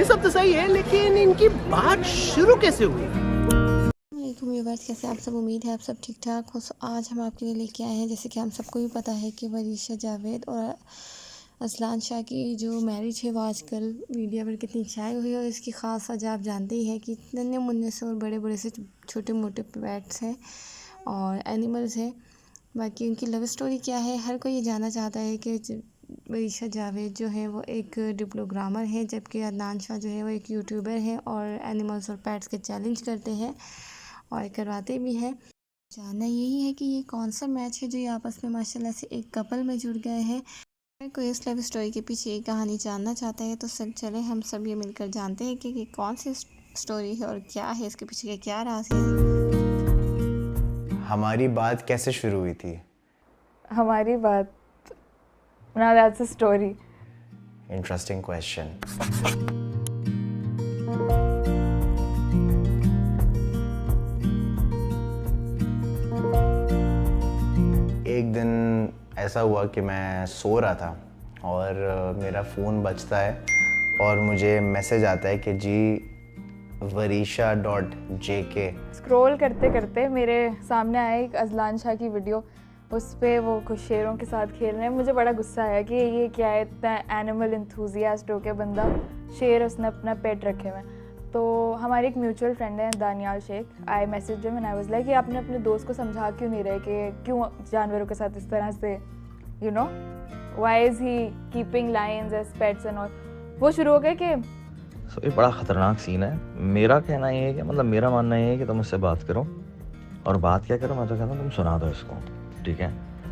सब तो सही है, लेकिन इनकी बात शुरू कैसे हुई? व्यूअर्स, कैसे आप सब? उम्मीद है आप सब ठीक ठाक हो। आज हम आपके लिए लेके आए हैं, जैसे कि हम सबको भी पता है कि वरीशा जावेद और असलान शाह की जो मैरिज है वो आजकल मीडिया पर कितनी छाई हुई है। और इसकी ख़ास वजह आप जानते ही हैं कि नन्हे मुन्ने से और बड़े बड़े से छोटे मोटे पेट्स हैं और एनिमल्स हैं। बाकी उनकी लव स्टोरी क्या है, हर कोई ये जानना चाहता है कि वरीशा जावेद जो है वो एक डिप्लोग्रामर है, जबकि अदनान शाह जो है वो एक यूट्यूबर है और एनिमल्स और पेट्स के चैलेंज करते हैं और करवाते भी हैं। जानना यही है कि ये कौन सा मैच है जो ये आपस में माशाल्लाह से एक कपल में जुड़ गए हैं। अगर कोई इस लव स्टोरी के पीछे ये कहानी जानना चाहता है तो चले हम सब ये मिलकर जानते हैं कि कौन सी स्टोरी है और क्या है इसके पीछे के क्या राज है। हमारी बात कैसे शुरू हुई थी? हमारी बात, now that's a story. Interesting question. एक दिन ऐसा हुआ कि मैं सो रहा था और मेरा फ़ोन बजता है और मुझे मैसेज आता है कि जी varisha.jk। स्क्रॉल करते करते मेरे सामने आया एक अजलान शाह की वीडियो, उस पर वो कुछ शेरों के साथ खेल रहे हैं। मुझे बड़ा गुस्सा आया कि ये क्या है, इतना एनिमल इंथुजियास्ट हो के बंदा शेर उसने अपना पेट रखे हुए। तो हमारी एक म्यूचुअल फ्रेंड है Daniyal Sheikh, I message him and I was like कि आपने अपने दोस्त को समझा क्यों नहीं रहे कि क्यों जानवरों के साथ इस तरह से, you know, why is he keeping lions as pets and all. वो शुरू हो गए कि ये बड़ा ख़तरनाक सीन है। मेरा कहना ये है कि मतलब मेरा मानना ये है कि तुम इससे बात करो, और बात क्या करो, मैं तो कहता हूँ तुम सुना दो इसको, ठीक है?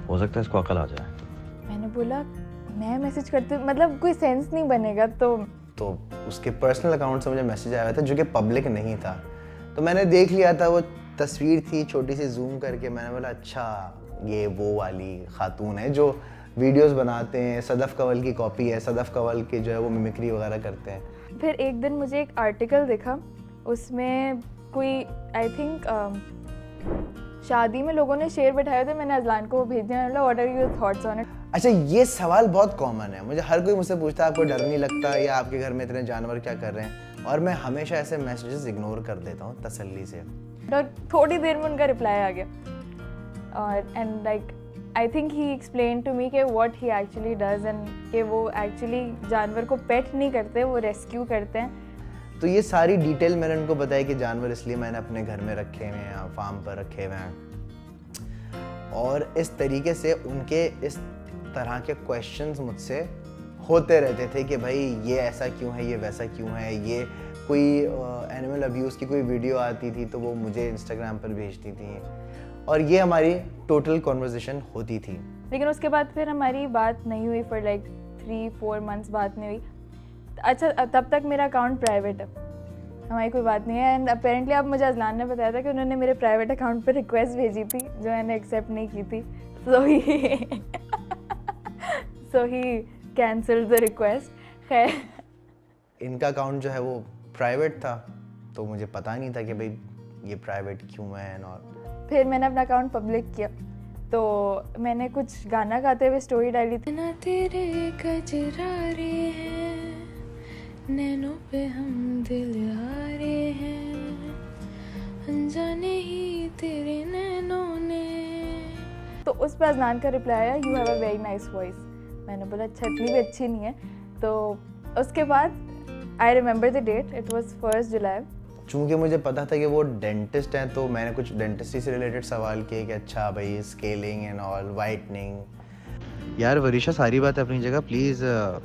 हो सकता है इसको अकल आ जाए। मैंने बोला मैं मैसेज करती हूँ, मतलब कोई सेंस नहीं बनेगा। तो उसके पर्सनल अकाउंट से मुझे मैसेज आया था जो कि पब्लिक नहीं था। तो मैंने देख लिया था, वो तस्वीर थी छोटी सी, जूम करके मैंने बोला अच्छा ये वो वाली खातून है जो वीडियोस बनाते हैं, सदफ़ कंवल की कॉपी है, सदफ़ कंवल की जो है वो मिमिक्री वगैरह करते हैं। फिर एक दिन मुझे एक आर्टिकल दिखा, उसमें कोई आई थिंक शादी में लोगों ने शेर बैठाए थे। मैंने अजलान को भेज दिया, मतलब what are your thoughts on it. अच्छा, ये सवाल बहुत कॉमन है, मुझे हर कोई मुझसे पूछता है आपको डर नहीं लगता या आपके घर में इतने जानवर क्या कर रहे हैं, और मैं हमेशा ऐसे मैसेजेस इग्नोर कर देता हूँ तसल्ली से। और थोड़ी देर में उनका रिप्लाई आ गया और and like I think he explain to me कि what he actually does and कि वो एक्चुअली जानवर को पेट नहीं करते, वो रेस्क्यू करते हैं। तो ये सारी डिटेल मैंने उनको बताया कि जानवर इसलिए मैंने अपने घर में रखे हुए हैं, फार्म पर रखे हुए हैं, और इस तरीके से उनके इस तरह के क्वेश्चंस मुझसे होते रहते थे कि भाई ये ऐसा क्यों है, ये वैसा क्यों है। ये कोई एनिमल अब्यूज़ की कोई वीडियो आती थी तो वो मुझे इंस्टाग्राम पर भेजती थी, और ये हमारी टोटल कॉन्वर्सेशन होती थी। लेकिन उसके बाद फिर हमारी बात नहीं हुई फॉर लाइक 3-4 मंथ्स, बात नहीं हुई। अच्छा, तब तक मेरा अकाउंट प्राइवेट है, हमारी कोई बात नहीं है। एंड अपेरेंटली अब मुझे अजलान ने बताया था कि उन्होंने मेरे प्राइवेट अकाउंट पर रिक्वेस्ट भेजी थी जो मैंने एक्सेप्ट नहीं की थी। सो ही कैंसल्ड द रिक्वेस्ट। खैर, इनका अकाउंट जो है वो प्राइवेट था, तो मुझे पता नहीं था कि भाई ये प्राइवेट क्यों है। और फिर मैंने अपना अकाउंट पब्लिक किया, तो मैंने कुछ गाना गाते हुए स्टोरी डाली थी। ना तेरे कजरारे हैं, नैनों पे हम दिल हारे हैं, अनजाने ही तेरे नैनों ने। तो उस पर अजनान का रिप्लाई आया, you have a very nice voice. मैंने बोला अच्छा, इतनी भी अच्छी नहीं है। तो उसके बाद I remember the date, it was 1 July. चूँकि मुझे पता था कि वो डेंटिस्ट हैं, तो मैंने कुछ डेंटिस्ट्री से रिलेटेड सवाल किए कि अच्छा भाई स्केलिंग एंड ऑल, वाइटनिंग। यार वरीशा, सारी बात अपनी जगह, प्लीज़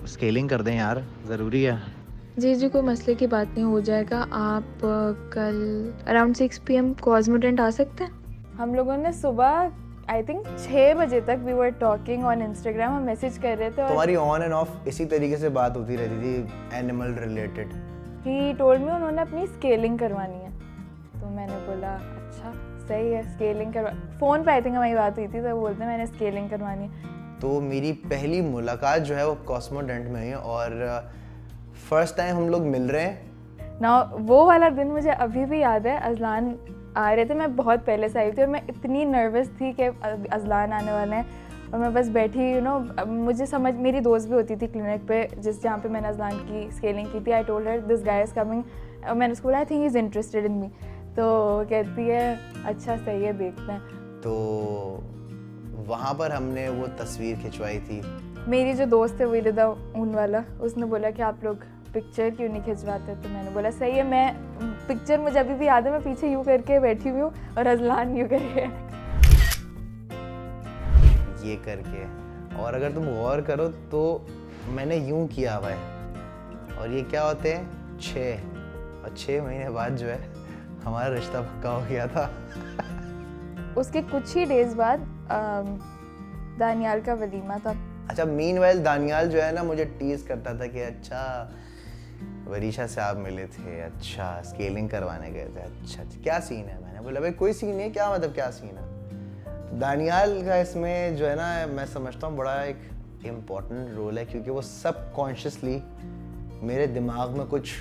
स्केलिंग कर दें यार, ज़रूरी है। जी, कोई मसले की बात नहीं, हो जाएगा। आप कल अराउंड 6 PM कॉस्मोडेंट आ सकते हैं? हम लोगों ने सुबह आई थिंक 6 बजे तक we were talking on Instagram, हम मैसेज कर रहे थे। तुम्हारी ऑन एंड ऑफ इसी तरीके से बात होती रहती थी animal related. He told me उन्होंने अपनी स्केलिंग करवानी है, तो मैंने बोला अच्छा सही है, स्केलिंग करवा। फ़ोन पे आई थिंक हमारी बात हुई थी, तो बोलते हैं मैंने स्केलिंग करवानी है। तो मेरी पहली मुलाकात जो है वो कॉस्मोडेंट में हुई, और फर्स्ट टाइम हम लोग मिल रहे हैं ना। वो वाला दिन मुझे अभी भी याद है। अजलान आ रहे थे, मैं बहुत पहले से आई थी और मैं इतनी नर्वस थी कि अजलान आने वाले हैं, और मैं बस बैठी मुझे समझ, मेरी दोस्त भी होती थी क्लिनिक पे जहाँ पे मैंने अज़लान की स्केलिंग की थी। I told her this guy is coming, मैंने उसको बोला I think he is interested in me, तो कहती है अच्छा सही है देखते हैं। तो वहाँ पर हमने वो तस्वीर खिंचवाई थी। मेरी जो दोस्त है वीरदा ऊन वाला, उसने बोला कि आप लोग पिक्चर क्यों नहीं खिंचवाते, तो मैंने बोला सही है, मैं पिक्चर मुझे अभी भी याद है, मैं पीछे यूँ करके बैठी हुई हूँ और अज़लान यूँ करके ये करके। और अगर तुम गौर करो तो मैंने यूं किया हुआ है, और ये क्या होते हैं 6 और 6 महीने बाद जो है हमारा रिश्ता पक्का हो गया था। उसके कुछ ही डेज बाद दानियाल का वलीमा था। अच्छा, मीनवाइल दानियाल जो है ना मुझे टीज करता था कि अच्छा वरीशा से आप मिले थे, अच्छा स्केलिंग करवाने गए थे, अच्छा क्या सीन है। मैंने बोला भाई कोई सीन नहीं है, क्या मतलब क्या सीन है। दानियाल का इसमें जो है ना मैं समझता हूँ बड़ा एक इम्पॉर्टेंट रोल है, क्योंकि वो सबकॉन्शियसली मेरे दिमाग में कुछ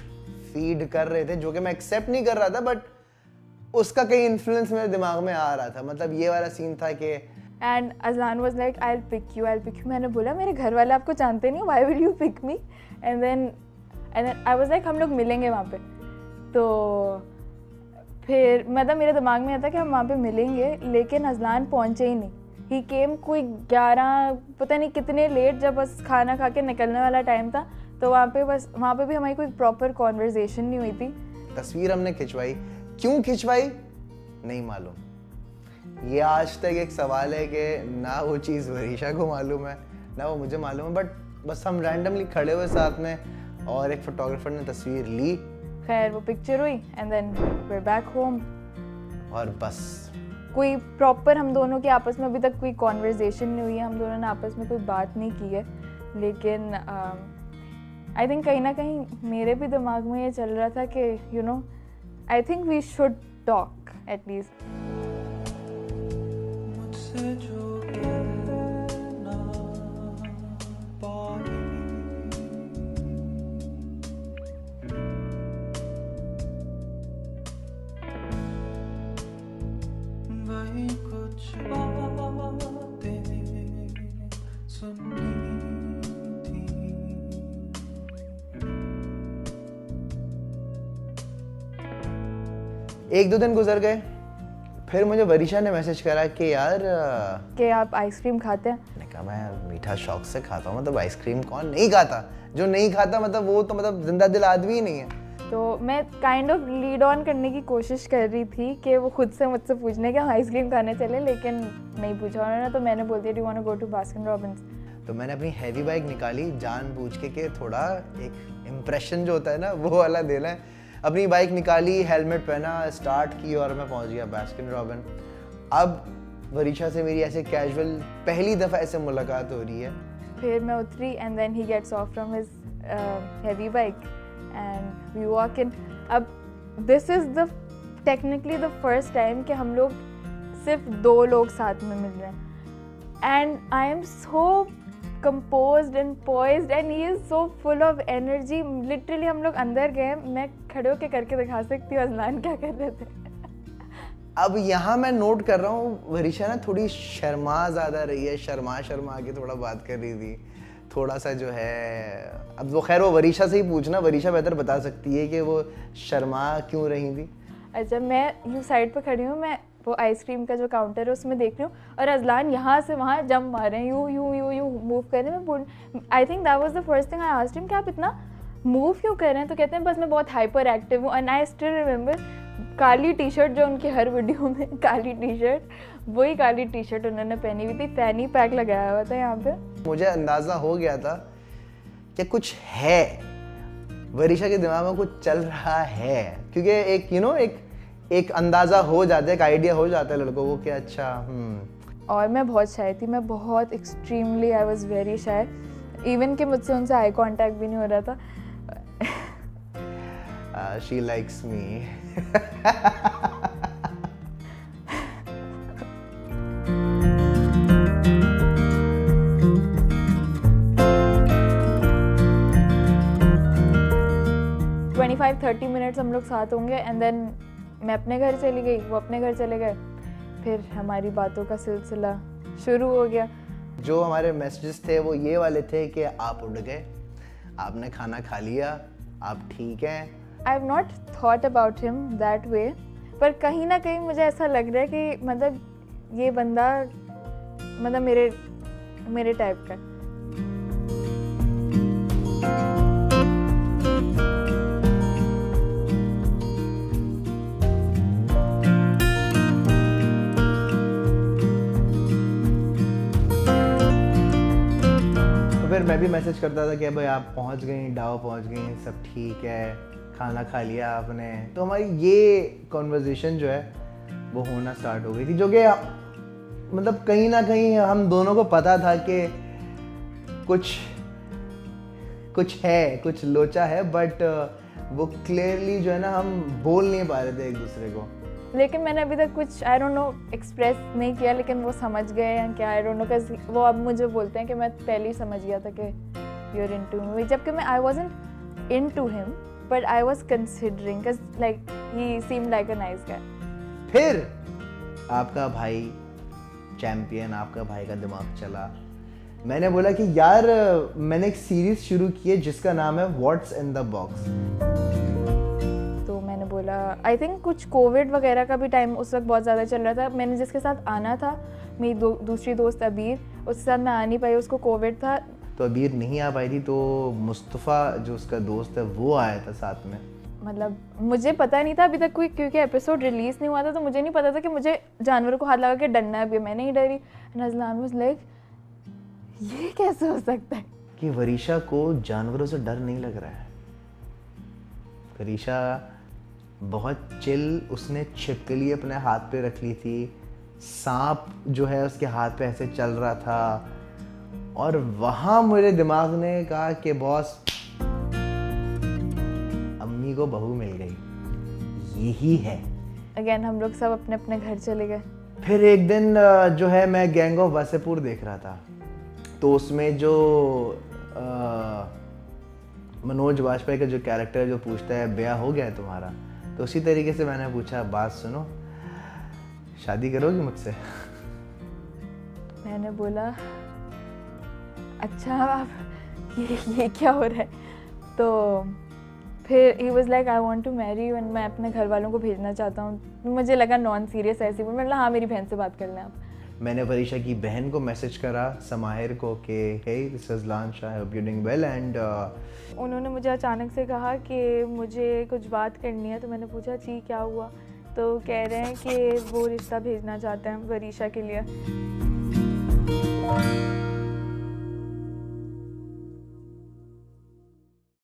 फीड कर रहे थे जो कि मैं एक्सेप्ट नहीं कर रहा था, बट उसका कई इन्फ्लुएंस मेरे दिमाग में आ रहा था। मतलब ये वाला सीन था कि and Azlan was like I will pick you, मैंने बोला मेरे घर वाले आपको जानते नहीं, why will you pick me, and then I was like हम लोग मिलेंगे वहाँ पे। तो फिर मतलब मेरे दिमाग में आता कि हम वहाँ पे मिलेंगे, लेकिन अज़लान पहुँचे ही नहीं। ही केम कोई 11 पता नहीं कितने लेट, जब बस खाना खा के निकलने वाला टाइम था, तो वहाँ पे भी हमारी कोई प्रॉपर कॉन्वर्जेशन नहीं हुई थी। तस्वीर हमने खिंचवाई, क्यों खिंचवाई नहीं मालूम। ये आज तक एक सवाल है कि ना वो चीज़ वरीशा को मालूम है ना वो मुझे मालूम है, बट बस हम रैंडमली खड़े हुए साथ में और एक फोटोग्राफर ने तस्वीर ली। खैर वो पिक्चर हुई and then we back home, और बस कोई प्रॉपर हम दोनों के आपस में अभी तक कोई कॉन्वर्जेशन नहीं हुई है, हम दोनों ने आपस में कोई बात नहीं की है। लेकिन आई थिंक कहीं ना कहीं मेरे भी दिमाग में ये चल रहा था कि I think we should talk at least. एक दो दिन गुजर गए, फिर मुझे वरीशा ने मैसेज करा कि यार कि आप आइसक्रीम खाते हैं। मैंने कहा मैं मीठा शौक से खाता हूँ, मतलब आइसक्रीम कौन नहीं खाता, जो नहीं खाता मतलब वो तो मतलब जिंदा दिल आदमी ही नहीं है। तो मैं काइंड ऑफ लीड ऑन करने की कोशिश कर रही थी कि वो खुद से मुझसे पूछने कि हम आइसक्रीम खाने चले, लेकिन नहीं पूछा उन्होंने। तो मैंने बोल दिया do you want to go to Baskin Robbins. तो मैंने अपनी हैवी बाइक निकाली जानबूझ के कि थोड़ा एक इम्प्रेशन जो होता है ना वो वाला देना है। अपनी बाइक निकाली, हेलमेट पहना, स्टार्ट की और मैं पहुंच गया बास्किन रॉबिन। अब वरीशा से मेरी ऐसे कैजुअल पहली दफ़ा ऐसे मुलाकात हो रही है। फिर मैं उतरी and then he gets off from his heavy bike and we walk in. अब this is the technically the first time कि हम लोग सिर्फ 2 लोग साथ में मिल रहे हैं, and I am so composed and poised and he is so full of energy. Literally हम लोग अंदर गए, मैं खड़े होके करके दिखा सकती हूँ अज़लान क्या कर रहे थे। अब यहाँ मैं नोट कर रहा हूँ वरीशा ना थोड़ी शर्मा ज़्यादा रही है, शर्मा के थोड़ा बात कर रही थी, थोड़ा सा जो है। अब वो खैर वो वरीशा से ही पूछना, वरीशा बेहतर बता सकती है कि वो शर्मा क्यों रही थी। अच्छा, मैं यूँ साइड पे खड़ी हूँ, मैं वो आइसक्रीम का जो काउंटर है उसमें देख रही हूँ और अज़लान यहाँ से वहाँ जंप मार रहे हैं, यूँ मूव कर रहे हैं। I think that was the first thing I asked him कि आप इतना मूव क्यों कर रहे हैं। तो कहते हैं बस मैं बहुत हाइपर एक्टिव हूँ। And I still remember Kali T shirt जो उनकी हर वीडियो में काली टी शर्ट, वही काली टी शर्ट उन्होंने पहनी हुई थी, फैनी पैक लगाया हुआ था यहाँ पे। मुझे अंदाज़ा हो गया था कि कुछ है, वरीशा के दिमाग में कुछ चल रहा है, क्योंकि एक एक अंदाज़ा हो जाता है, एक आइडिया हो जाता है लड़कों को कि अच्छा। और मैं बहुत शाय थी, मैं बहुत extremely I was very shy, even कि मुझसे उनसे आई कांटेक्ट भी नहीं हो रहा था। She likes me. 25-30 मिनट्स हम लोग साथ होंगे एंड देन मैं अपने घर चली गई, वो अपने घर चले गए। फिर हमारी बातों का सिलसिला शुरू हो गया। जो हमारे मैसेजेस थे वो ये वाले थे कि आप उठ गए, आपने खाना खा लिया, आप ठीक हैं। I have not thought about him that way, पर कहीं ना कहीं मुझे ऐसा लग रहा है कि मतलब ये बंदा मतलब मेरे टाइप का। फिर मैं भी मैसेज करता था कि भाई आप पहुंच गई, डाव पहुंच गई, सब ठीक है, खाना खा लिया आपने। तो हमारी ये कॉन्वर्जेशन जो है वो होना स्टार्ट हो गई थी, जो कि मतलब कहीं ना कहीं हम दोनों को पता था कि कुछ है, कुछ लोचा है, बट वो क्लियरली जो है ना हम बोल नहीं पा रहे थे एक दूसरे को। लेकिन मैंने अभी तक कुछ आई डोंट नो एक्सप्रेस नहीं किया, लेकिन वो समझ गए या क्या, आई डोंट नो, बिकॉज वो अब मुझे बोलते हैं कि मैं पहले ही समझ गया था कि यू आर इनटू मी, जबकि मैं I wasn't into him but I was considering, because like he seemed like a nice guy. फिर आपका भाई चैंपियन, आपका भाई का दिमाग चला। मैंने बोला कि यार मैंने एक सीरीज शुरू की है जिसका नाम है व्हाट्स इन द बॉक्स। तो मैंने बोला आई थिंक कुछ कोविड वगैरह का भी टाइम उस वक्त बहुत ज़्यादा चल रहा था। मैंने जिसके साथ आना था, मेरी दूसरी दोस्त अबीर, उसके साथ मैं आ नहीं पाई, उसको कोविड था। तो अबीर नहीं आ पाई थी, तो मुस्तफ़ा जो उसका दोस्त है वो आया था साथ में। मतलब मुझे पता नहीं था अभी तक कोई, क्योंकि एपिसोड रिलीज़ नहीं हुआ था, तो मुझे नहीं पता था कि मुझे जानवरों को हाथ लगा के डरना है। अभी मैं नहीं डरी। एंड अज़लान वाज लाइक ये कैसे हो सकता है कि वरीशा को जानवरों से डर नहीं लग रहा है। वरीशा बहुत चिल, उसने छिपकली अपने हाथ पे रख ली थी, सांप जो है उसके हाथ पे ऐसे चल रहा था, और वहाँ मेरे दिमाग ने कहा कि बॉस अम्मी को बहू मिल गई, यही है। अगेन हम लोग सब अपने अपने घर चले गए। फिर एक दिन जो है मैं गैंग ऑफ वासेपुर देख रहा था, तो उसमें जो मनोज वाजपेयी का जो कैरेक्टर है जो पूछता है ब्याह हो गया है तुम्हारा, तो उसी तरीके से मैंने पूछा बात सुनो, शादी करोगी मुझसे? मैंने बोला अच्छा आप ये क्या हो रहा है? तो फिर he was like I want to marry you and मैं अपने घर वालों को भेजना चाहता हूँ। मुझे लगा नॉन सीरियस ऐसी बोल, मैंने बोला हाँ मेरी बहन से बात कर लें आप। मैंने वरीशा की बहन को मैसेज करा, समाहिर को, कि hey this is Azlan Shah, I hope you doing well. And उन्होंने मुझे अचानक से कहा कि मुझे कुछ बात करनी है, तो मैंने पूछा जी क्या हुआ? तो कह रहे हैं कि वो रिश्ता भेजना चाहते हैं वरीशा के लिए।